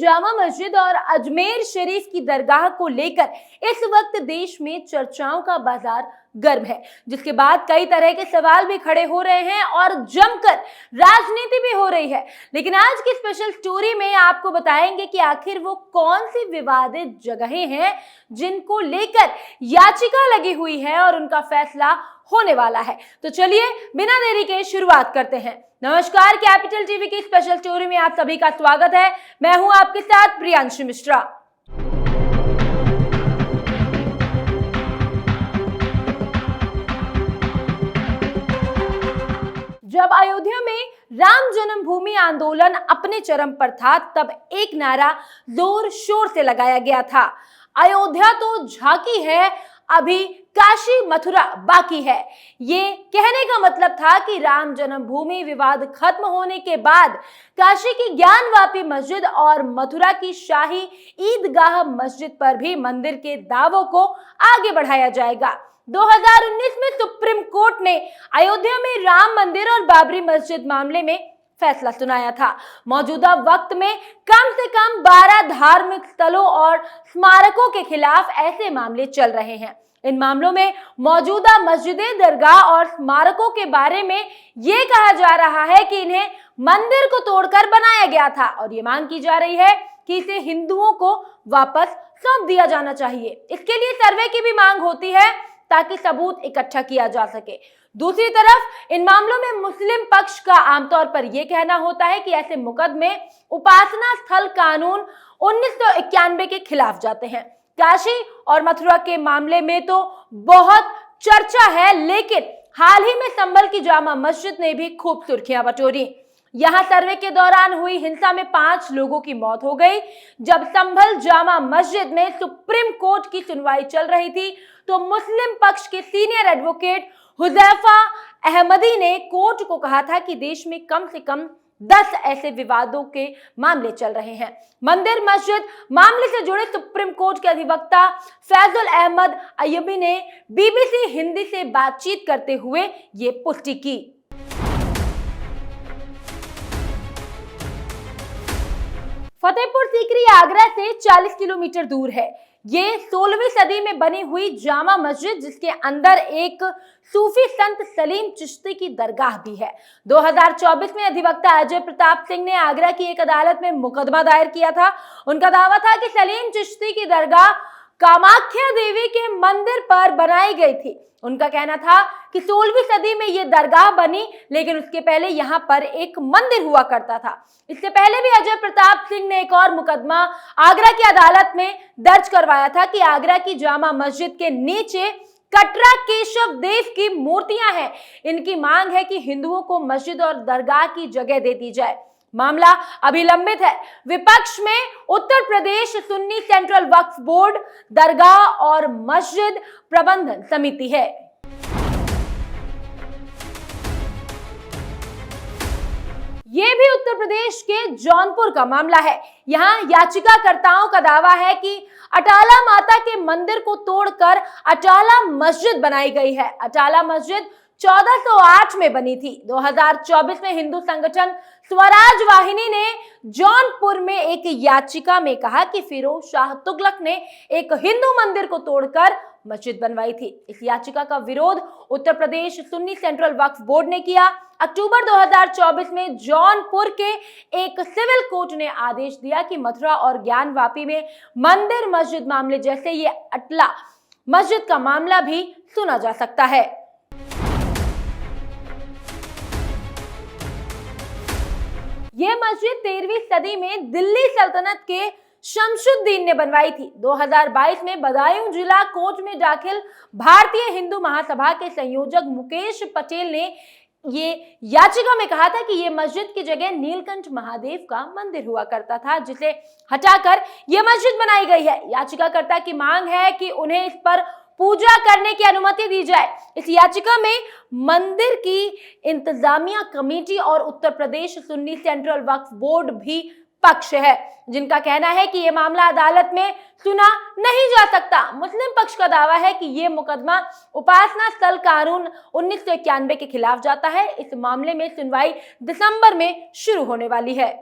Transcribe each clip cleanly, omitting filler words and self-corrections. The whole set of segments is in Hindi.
जामा मस्जिद और अजमेर शरीफ की दरगाह को लेकर इस वक्त देश में चर्चाओं का बाजार गर्म है, जिसके बाद कई तरह के सवाल भी खड़े हो रहे हैं और जमकर राजनीति भी हो रही है। लेकिन आज की स्पेशल स्टोरी में आपको बताएंगे कि आखिर वो कौन सी विवादित जगहें हैं जिनको लेकर याचिका लगी हुई है और उनका फैसला होने वाला है। तो चलिए बिना देरी के शुरुआत करते हैं। नमस्कार, कैपिटल टीवी की स्पेशल स्टोरी में आप सभी का स्वागत है। मैं हूं आपके साथ प्रियांशु मिश्रा। जब अयोध्या में राम जन्मभूमि आंदोलन अपने चरम पर था, तब एक नारा जोर शोर से लगाया गया था, अयोध्या तो झांकी है, अभी काशी मथुरा बाकी है। ये कहने का मतलब था कि राम जन्मभूमि विवाद खत्म होने के बाद काशी की ज्ञानवापी मस्जिद और मथुरा की शाही ईदगाह मस्जिद पर भी मंदिर के दावों को आगे बढ़ाया जाएगा। 2019 में सुप्रीम कोर्ट ने अयोध्या में राम मंदिर और बाबरी मस्जिद मामले में फैसला सुनाया था। मौजूदा वक्त में कम से कम 12 धार्मिक स्थलों और स्मारकों के खिलाफ ऐसे मामले चल रहे हैं। इन मामलों में मौजूदा मस्जिदें, दरगाह और स्मारकों के बारे में ये कहा जा रहा है कि इन्हें मंदिर को तोड़कर बनाया गया था और ये मांग की जा रही है कि इसे हिंदुओं को वापस सौंप दिया जाना चाहिए। इसके लिए सर्वे की भी मांग होती है ताकि सबूत इकट्ठा किया जा सके। दूसरी तरफ इन मामलों में मुस्लिम पक्ष का आमतौर पर यह कहना होता है कि ऐसे मुकदमे उपासना स्थल कानून 1991 के खिलाफ जाते हैं। काशी और मथुरा के मामले में तो बहुत चर्चा है, लेकिन हाल ही में संभल की जामा मस्जिद ने भी खूब सुर्खियां बटोरी। यहां सर्वे के दौरान हुई हिंसा में 5 लोगों की मौत हो गई। जब संभल जामा मस्जिद में सुप्रीम कोर्ट की सुनवाई चल रही थी, तो मुस्लिम पक्ष के सीनियर एडवोकेट हुजैफा अहमदी ने कोर्ट को कहा था कि देश में कम से कम 10 ऐसे विवादों के मामले चल रहे हैं। मंदिर मस्जिद मामले से जुड़े सुप्रीम कोर्ट के अधिवक्ता फैजुल अहमद अय्यूबी ने बीबीसी हिंदी से बातचीत करते हुए ये पुष्टि की। फतेहपुर सीकरी आगरा से 40 किलोमीटर दूर है। ये 16वीं सदी में बनी हुई जामा मस्जिद, जिसके अंदर एक सूफी संत सलीम चिश्ती की दरगाह भी है। 2024 में अधिवक्ता अजय प्रताप सिंह ने आगरा की एक अदालत में मुकदमा दायर किया था। उनका दावा था कि सलीम चिश्ती की दरगाह कामाख्या देवी के मंदिर पर बनाई गई थी। उनका कहना था कि 16वीं सदी में ये दरगाह बनी, लेकिन उसके पहले यहाँ पर एक मंदिर हुआ करता था। इससे पहले भी अजय प्रताप सिंह ने एक और मुकदमा आगरा की अदालत में दर्ज करवाया था कि आगरा की जामा मस्जिद के नीचे कटरा केशव देव की मूर्तियां हैं। इनकी मांग है कि हिंदुओं को मस्जिद और दरगाह की जगह दे दी जाए। मामला अभी लंबित है। विपक्ष में उत्तर प्रदेश सुन्नी सेंट्रल वक्फ बोर्ड, दरगाह और मस्जिद प्रबंधन समिति है। ये भी उत्तर प्रदेश के जौनपुर का मामला है। यहाँ याचिकाकर्ताओं का दावा है कि अटाला माता के मंदिर को तोड़कर अटाला मस्जिद बनाई गई है। अटाला मस्जिद 1408 में बनी थी। 2024 में हिंदू संगठन स्वराज वाहिनी ने जौनपुर में एक याचिका में कहा कि फिरोज शाह तुगलक ने एक हिंदू मंदिर को तोड़कर मस्जिद बनवाई थी। इस याचिका का विरोध उत्तर प्रदेश सुन्नी सेंट्रल वक्फ बोर्ड ने किया। अक्टूबर 2024 में जौनपुर के एक सिविल कोर्ट ने आदेश दिया कि मथुरा और ज्ञानवापी में मंदिर मस्जिद मामले जैसे ये अटला मस्जिद का मामला भी सुना जा सकता है। यह मस्जिद 13वीं सदी में दिल्ली सल्तनत के शमशुद्दीन ने बनवाई थी। 2022 में बदायूं जिला कोर्ट में दाखिल भारतीय हिंदू महासभा के संयोजक मुकेश पटेल ने ये याचिका में कहा था कि ये मस्जिद की जगह नीलकंठ महादेव का मंदिर हुआ करता था, जिसे हटाकर यह मस्जिद बनाई गई है। याचिकाकर्ता की मांग है कि उन्हें इस पर पूजा करने की अनुमति दी जाए। इस याचिका में मंदिर की इंतजामिया कमेटी और उत्तर प्रदेश सुन्नी सेंट्रल वक्फ बोर्ड भी पक्ष है, जिनका कहना है कि यह मामला अदालत में सुना नहीं जा सकता। मुस्लिम पक्ष का दावा है कि यह मुकदमा उपासना स्थल कानून 1991 के खिलाफ जाता है। इस मामले में सुनवाई दिसंबर में शुरू होने वाली है।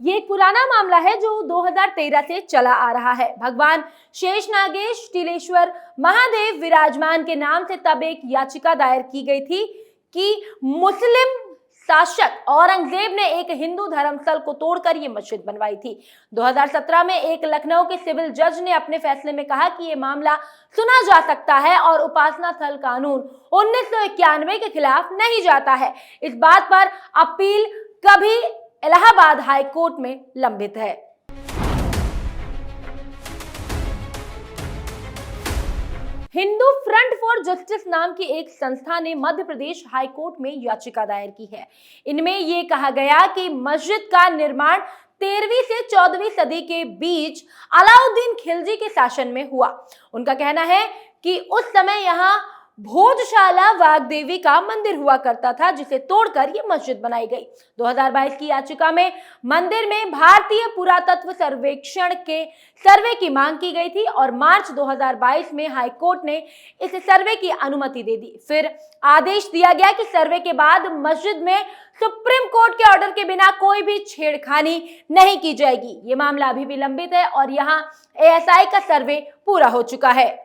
ये एक पुराना मामला है जो 2013 से चला आ रहा है। भगवान शेषनागेश टीलेश्वर महादेव विराजमान के नाम से तब एक याचिका दायर की गई थी कि मुस्लिम शासक औरंगजेब ने एक हिंदू धर्मस्थल को तोड़कर ये मस्जिद बनवाई थी। 2017 में एक लखनऊ के सिविल जज ने अपने फैसले में कहा कि ये मामला सुना जा सकता है और उपासना स्थल कानून 1991 के खिलाफ नहीं जाता है। इस बात पर अपील कभी इलाहाबाद हाई कोर्ट में लंबित है। हिंदू फ्रंट फॉर जस्टिस नाम की एक संस्था ने मध्य प्रदेश हाई कोर्ट में याचिका दायर की है। इनमें यह कहा गया कि मस्जिद का निर्माण 13वीं से 14वीं सदी के बीच अलाउद्दीन खिलजी के शासन में हुआ। उनका कहना है कि उस समय यहाँ भोजशाला वाग्देवी का मंदिर हुआ करता था, जिसे तोड़कर ये मस्जिद बनाई गई। 2022 की याचिका में मंदिर में भारतीय पुरातत्व सर्वेक्षण के सर्वे की मांग की गई थी और मार्च 2022 में हाई कोर्ट ने इस सर्वे की अनुमति दे दी। फिर आदेश दिया गया कि सर्वे के बाद मस्जिद में सुप्रीम कोर्ट के ऑर्डर के बिना कोई भी छेड़खानी नहीं की जाएगी। ये मामला अभी भी लंबित है और यहाँ एएसआई का सर्वे पूरा हो चुका है।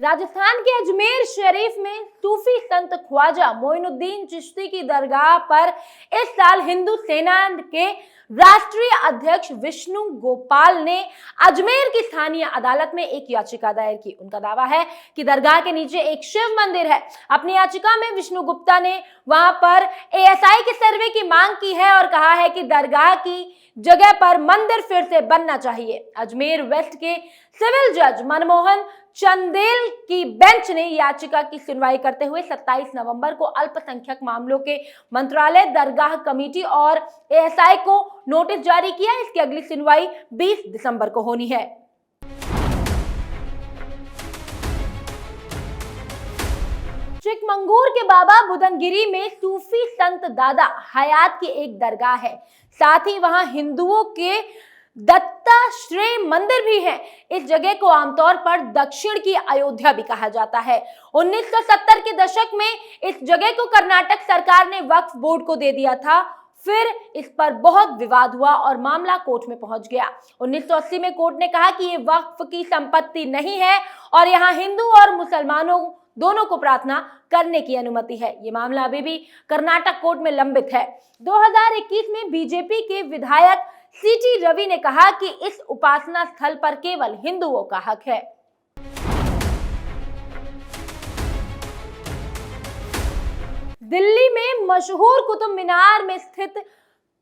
राजस्थान के अजमेर शरीफ में सूफी संत ख्वाजा मोइनुद्दीन चिश्ती की दरगाह पर इस साल हिंदू सेना के राष्ट्रीय अध्यक्ष विष्णु गोपाल ने अजमेर की स्थानीय अदालत में एक याचिका दायर की। उनका दावा है कि दरगाह के नीचे एक शिव मंदिर है। अपनी याचिका में विष्णु गुप्ता ने वहां पर एएसआई के सर्वे की मांग की है और कहा है कि दरगाह की जगह पर मंदिर फिर से बनना चाहिए। अजमेर वेस्ट के सिविल जज मनमोहन चंदेल की बेंच ने याचिका की सुनवाई करते हुए 27 नवंबर को अल्पसंख्यक मामलों के मंत्रालय, दरगाह कमेटी और एएसआई को नोटिस जारी किया। इसकी अगली सुनवाई 20 दिसंबर को होनी है। चिकमंगूर के बाबा बुदनगिरी में सूफी संत दादा हयात की एक दरगाह है। साथ ही वहां हिंदुओं के दत्ताश्रेय मंदिर भी है। इस जगह को आमतौर पर दक्षिण की अयोध्या भी कहा जाता है। 1970 के दशक में इस जगह को कर्नाटक सरकार ने वक्फ बोर्ड को दे दिया था। फिर इस पर बहुत विवाद हुआ और मामला कोर्ट में पहुंच गया। 1980 में कोर्ट ने कहा कि ये वक्फ की संपत्ति नहीं है और यहाँ हिंदू और मुसलमानों दोनों को प्रार्थना करने की अनुमति है। ये मामला अभी भी कर्नाटक कोर्ट में लंबित है। 2021 में बीजेपी के विधायक सीटी रवि ने कहा कि इस उपासना स्थल पर केवल हिंदुओं का हक है। दिल्ली में मशहूर कुतुब मीनार में स्थित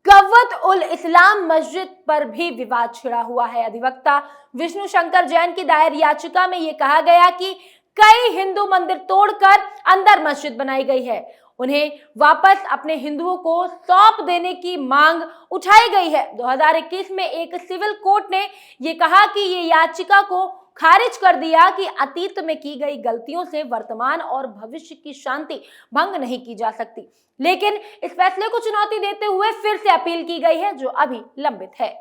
कव्वत उल इस्लाम मस्जिद पर भी विवाद छिड़ा हुआ है। अधिवक्ता विष्णु शंकर जैन की दायर याचिका में यह कहा गया कि कई हिंदू मंदिर तोड़कर अंदर मस्जिद बनाई गई है। उन्हें वापस अपने हिंदुओं को सौंप देने की मांग उठाई गई है। 2021 में एक सिविल कोर्ट ने यह कहा कि ये याचिका को खारिज कर दिया कि अतीत में की गई गलतियों से वर्तमान और भविष्य की शांति भंग नहीं की जा सकती। लेकिन इस फैसले को चुनौती देते हुए फिर से अपील की गई है, जो अभी लंबित है।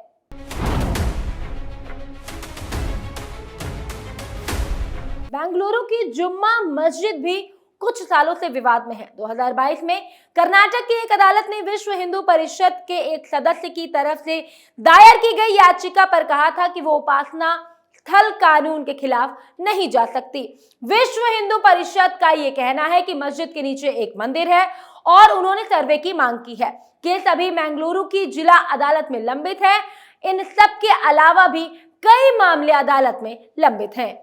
बेंगलुरु की जुम्मा मस्जिद भी कुछ सालों से विवाद में है। 2022 में कर्नाटक की एक अदालत ने विश्व हिंदू परिषद के एक सदस्य की तरफ से दायर की गई याचिका पर कहा था कि वो उपासना स्थल कानून के खिलाफ नहीं जा सकती। विश्व हिंदू परिषद का ये कहना है कि मस्जिद के नीचे एक मंदिर है और उन्होंने सर्वे की मांग की है। केस अभी बेंगलुरु की जिला अदालत में लंबित है। इन सब के अलावा भी कई मामले अदालत में लंबित हैं।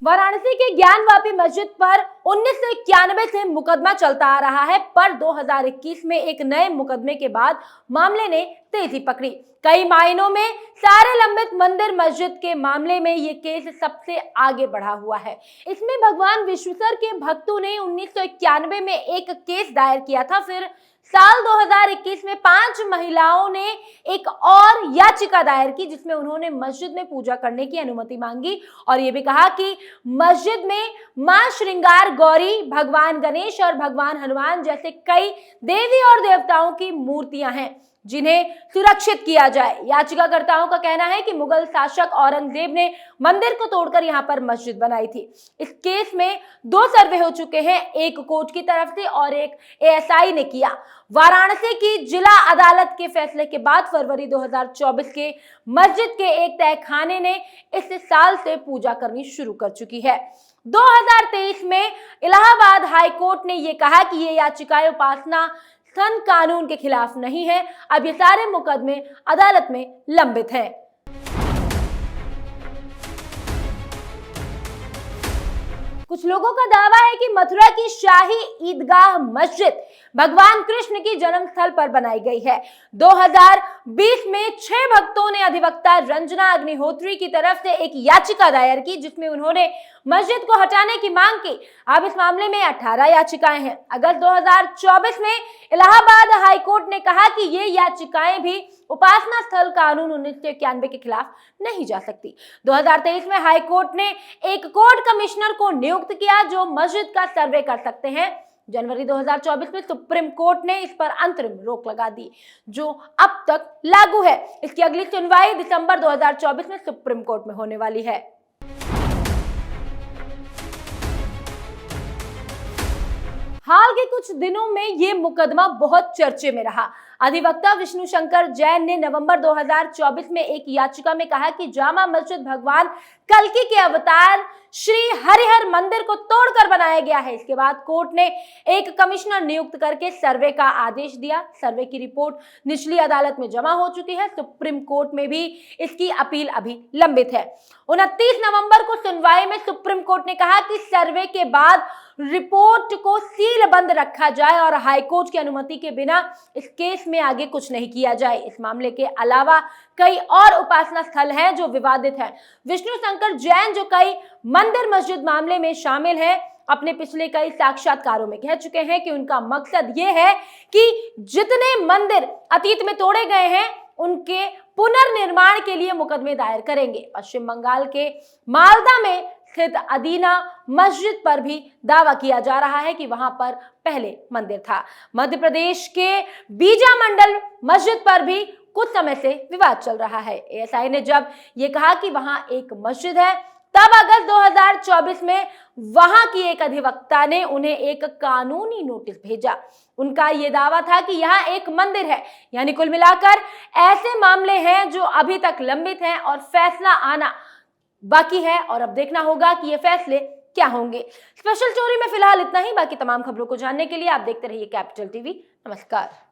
वाराणसी के ज्ञानवापी मस्जिद पर 1991 से मुकदमा चलता आ रहा है, पर 2021 में एक नए मुकदमे के बाद मामले ने तेजी पकड़ी। कई मायनों में सारे लंबित मंदिर मस्जिद के मामले में ये केस सबसे आगे बढ़ा हुआ है। इसमें भगवान विश्वेश्वर के भक्तों ने 1991 में एक केस दायर किया था। फिर साल 2021 में 5 महिलाओं ने एक और याचिका दायर की, जिसमें उन्होंने मस्जिद में पूजा करने की अनुमति मांगी और ये भी कहा कि मस्जिद में मां श्रृंगार गौरी, भगवान गणेश और भगवान हनुमान जैसे कई देवी और देवताओं की मूर्तियां हैं। जिन्हें सुरक्षित किया जाए। याचिकाकर्ताओं का कहना है कि मुगल शासक औरंगजेब ने मंदिर को तोड़कर यहां पर मस्जिद बनाई थी। इस केस में 2 सर्वे हो चुके हैं, एक कोर्ट की तरफ से और एक एएसआई ने किया। वाराणसी की जिला अदालत के फैसले के बाद फरवरी 2024 के मस्जिद के एक तहखाने ने इस साल से पूजा करनी शुरू कर चुकी है। 2023 में इलाहाबाद हाई कोर्ट ने यह कहा कि ये याचिकाएं उपासना स्थल कानून के खिलाफ नहीं है। अब ये सारे मुकदमे अदालत में लंबित हैं। कुछ लोगों का दावा है कि मथुरा की शाही ईदगाह मस्जिद भगवान कृष्ण की जन्म स्थल पर बनाई गई है। 2020 में 6 भक्तों ने अधिवक्ता रंजना अग्निहोत्री की तरफ से एक याचिका दायर की, जिसमें उन्होंने मस्जिद को हटाने की मांग की। अब इस मामले में 18 याचिकाएं हैं। अगस्त 2024 में इलाहाबाद हाई कोर्ट ने कहा कि ये याचिकाएं भी उपासना स्थल कानून 1991 के खिलाफ नहीं जा सकती। 2023 में हाई कोर्ट ने एक कोर्ट कमिश्नर को नियुक्त किया जो मस्जिद का सर्वे कर सकते हैं। जनवरी 2024 में सुप्रीम कोर्ट ने इस पर अंतरिम रोक लगा दी, जो अब तक लागू है। इसकी अगली सुनवाई दिसंबर 2024 में सुप्रीम कोर्ट में होने वाली है। हाल के कुछ दिनों में ये मुकदमा बहुत चर्चे में रहा। अधिवक्ता विष्णु शंकर जैन ने नवंबर 2024 में एक याचिका में कहा कि जामा मस्जिद भगवान कल्कि के अवतार श्री हरिहर मंदिर को तोड़कर बनाया गया है। इसके बाद कोर्ट ने एक कमिश्नर नियुक्त करके सर्वे का आदेश दिया। सर्वे की रिपोर्ट निचली अदालत में जमा हो चुकी है। सुप्रीम कोर्ट में भी इसकी अपील अभी लंबित है। 29 नवंबर को सुनवाई में सुप्रीम कोर्ट ने कहा कि सर्वे के बाद रिपोर्ट को सील बंद रखा जाए और हाईकोर्ट की अनुमति के बिना इस केस में आगे कुछ नहीं किया जाए। इस मामले के अलावा कई और उपासना स्थल हैं जो विवादित हैं। विष्णु शंकर जैन, जो कई मंदिर मस्जिद मामले में शामिल हैं, अपने पिछले कई साक्षात्कारों में कह चुके हैं कि उनका मकसद ये है कि जितने मंदिर अतीत में तोड़े गए हैं उनके पुनर्निर्माण के लिए मुकदमे दायर करेंगे। पश्चिम बंगाल के मालदा में स्थित अदीना मस्जिद पर भी दावा किया जा रहा है कि वहां पर पहले मंदिर था। मध्य प्रदेश के बीजा मंडल मस्जिद पर भी कुछ समय से विवाद चल रहा है। एएसआई ने जब ये कहा कि वहां एक मस्जिद है, तब अगस्त 2024 में वहां की एक अधिवक्ता ने उन्हें एक कानूनी नोटिस भेजा। उनका यह दावा था कि यहाँ एक मंदिर है। यानी कुल मिलाकर ऐसे मामले हैं जो अभी तक लंबित हैं और फैसला आना बाकी है, और अब देखना होगा कि ये फैसले क्या होंगे। स्पेशल स्टोरी में फिलहाल इतना ही। बाकी तमाम खबरों को जानने के लिए आप देखते रहिए कैपिटल टीवी। नमस्कार।